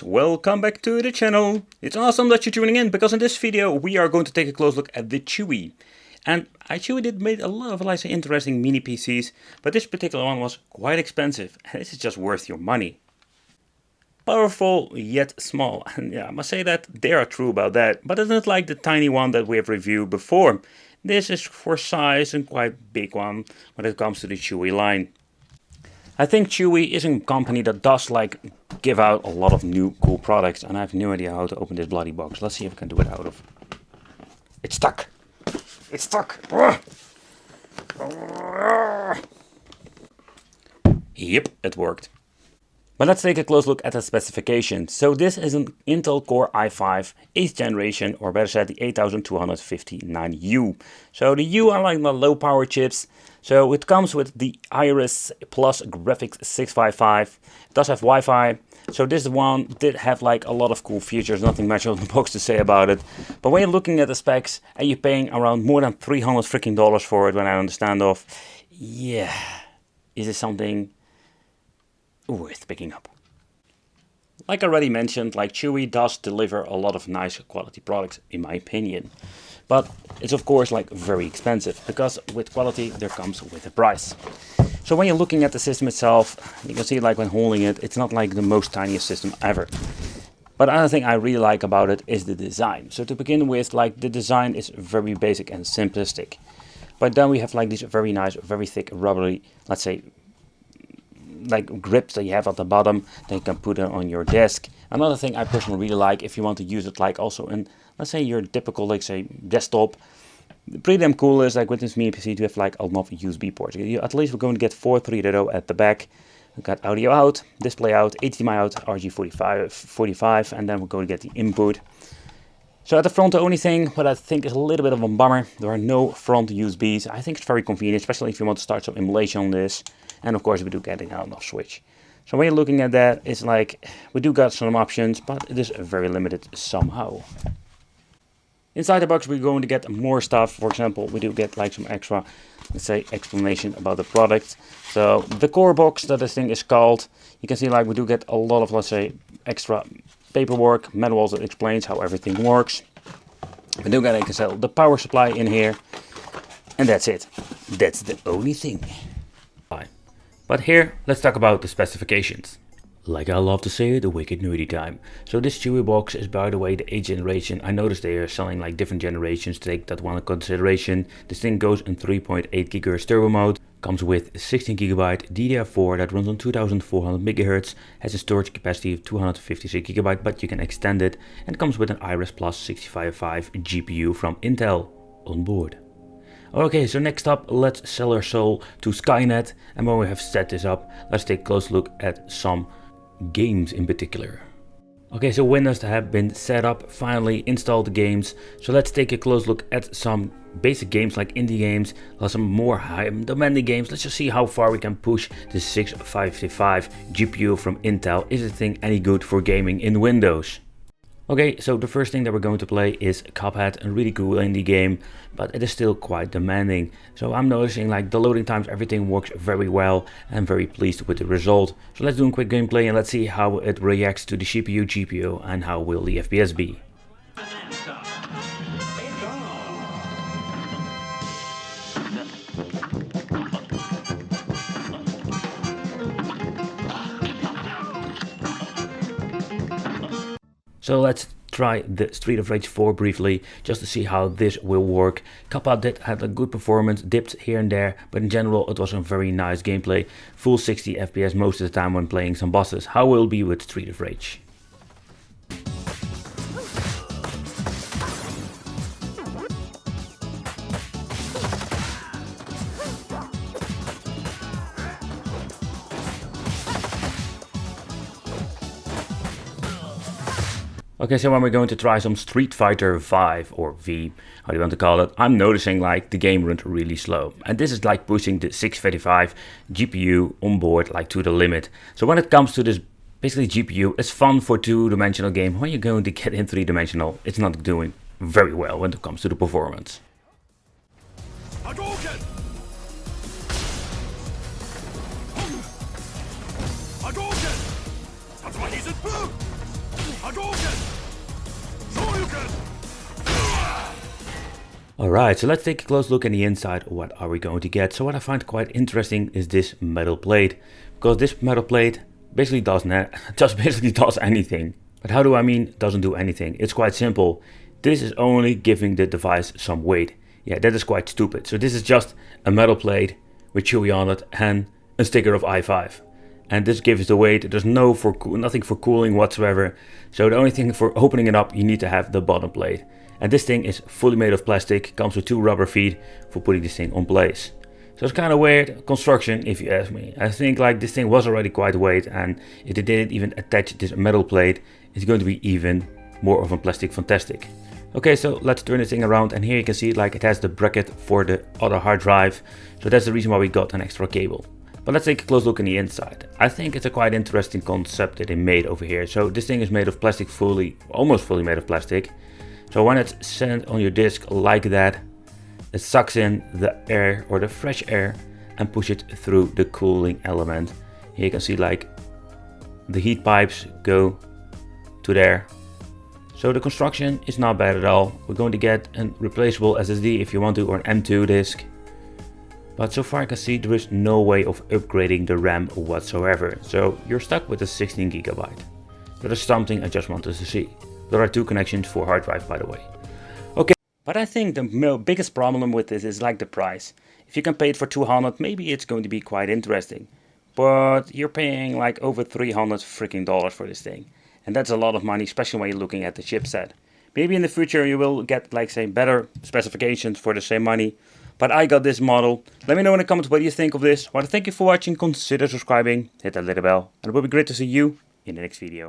welcome back to the channel. It's awesome that you're tuning in because in this video we are going to take a close look at the Chuwi. And Chuwi did made a lot of interesting mini PCs, but this particular one was quite expensive and this is just worth your money. Powerful yet small, and yeah, I must say that they are true about that, but it's not like the tiny one that we have reviewed before. This is for size and quite big one when it comes to the Chuwi line. I think Chuwi is a company that does give out a lot of new cool products, and I have no idea how to open this bloody box. Let's see if I can do it out of. It's stuck. It's stuck. Yep, it worked. But let's take a close look at the specifications. So this is an Intel Core i5 8th generation, or better said the 8259U. So the U are like the low power chips. So it comes with the Iris Plus Graphics 655. It does have Wi-Fi. So this one did have a lot of cool features, nothing much on the box to say about it. But when you're looking at the specs and you're paying around more than $300 freaking for it, when I understand of, yeah, is this something worth picking up? Like I already mentioned, Chuwi does deliver a lot of nice quality products in my opinion. But it's of course very expensive, because with quality there comes with a price. So when you're looking at the system itself, you can see when holding it, it's not the most tiniest system ever. But another thing I really like about it is the design. So to begin with, the design is very basic and simplistic. But then we have these very nice, very thick, rubbery, let's say, grips that you have at the bottom that you can put it on your desk. Another thing I personally really like, if you want to use it also in, let's say, your typical desktop, pretty damn cool is with this mini PC to have a lot of USB ports. At least we're going to get 4 3.0 at the back. We've got audio out, display out, HDMI out, RJ45, and then we're going to get the input. So at the front, the only thing what I think is a little bit of a bummer, there are no front USBs. I think it's very convenient, especially if you want to start some emulation on this. And of course we do get an on-off switch. So when you're looking at that, it's we do got some options, but it is very limited somehow. Inside the box we're going to get more stuff. For example, we do get some extra, let's say, explanation about the product. So the CoreBox that this thing is called, you can see we do get a lot of, let's say, extra paperwork, manuals that explains how everything works. We do get the power supply in here, and that's it. That's the only thing. But here, let's talk about the specifications. Like I love to say, the wicked nerdy time. So this Chuwi box is, by the way, the 8th generation. I noticed they are selling different generations to take that one into consideration. This thing goes in 3.8 GHz turbo mode, comes with 16 GB DDR4 that runs on 2400 MHz, has a storage capacity of 256 GB, but you can extend it, and comes with an Iris Plus 655 GPU from Intel on board. Okay, so next up, let's sell our soul to Skynet, and when we have set this up, let's take a close look at some games in particular. Okay, so Windows have been set up, finally installed the games, so let's take a close look at some basic games like indie games, some more high demanding games. Let's just see how far we can push the 655 GPU from Intel. Is the thing any good for gaming in Windows? Okay, so the first thing that we're going to play is Cuphead, a really cool indie game, but it is still quite demanding. So I'm noticing the loading times, everything works very well, and I'm very pleased with the result. So let's do a quick gameplay and let's see how it reacts to the CPU, GPU, and how will the FPS be. So let's try the Street of Rage 4 briefly, just to see how this will work. Cuphead did have a good performance, dipped here and there, but in general it was a very nice gameplay. Full 60 FPS most of the time when playing some bosses. How will it be with Street of Rage? Okay, so when we're going to try some Street Fighter 5 or V, how do you want to call it, I'm noticing the game runs really slow. And this is pushing the 655 GPU on board to the limit. So when it comes to this basically GPU, it's fun for two-dimensional game. When you're going to get in three-dimensional, it's not doing very well when it comes to the performance. Alright, so let's take a close look at the inside. What are we going to get? So what I find quite interesting is this metal plate, because this metal plate basically does anything. But how do I mean doesn't do anything? It's quite simple. This is only giving the device some weight. Yeah, that is quite stupid. So this is just a metal plate with Chuwi on it and a sticker of i5. And this gives the weight. There's nothing for cooling whatsoever. So the only thing for opening it up, you need to have the bottom plate. And this thing is fully made of plastic, comes with 2 rubber feet for putting this thing on place. So it's kind of weird construction if you ask me. I think like this thing was already quite weight, and if they didn't even attach this metal plate, it's going to be even more of a plastic fantastic. Okay, so let's turn this thing around, and here you can see like it has the bracket for the other hard drive. So that's the reason why we got an extra cable. But let's take a close look in the inside. I think it's a quite interesting concept that they made over here. So this thing is made of plastic, almost fully made of plastic. So when it's sent on your disk like that, it sucks in the air or the fresh air and push it through the cooling element. Here you can see like the heat pipes go to there. So the construction is not bad at all. We're going to get a replaceable SSD if you want to, or an M2 disk. But so far I can see there is no way of upgrading the RAM whatsoever. So you're stuck with a 16 GB. That is something I just wanted to see. There are 2 connections for hard drive, by the way. Okay, but I think the biggest problem with this is like the price. If you can pay it for 200, maybe it's going to be quite interesting. But you're paying like over $300 freaking dollars for this thing. And that's a lot of money, especially when you're looking at the chipset. Maybe in the future you will get like say better specifications for the same money. But I got this model. Let me know in the comments what you think of this. I want to thank you for watching. Consider subscribing, hit that little bell, and it will be great to see you in the next video.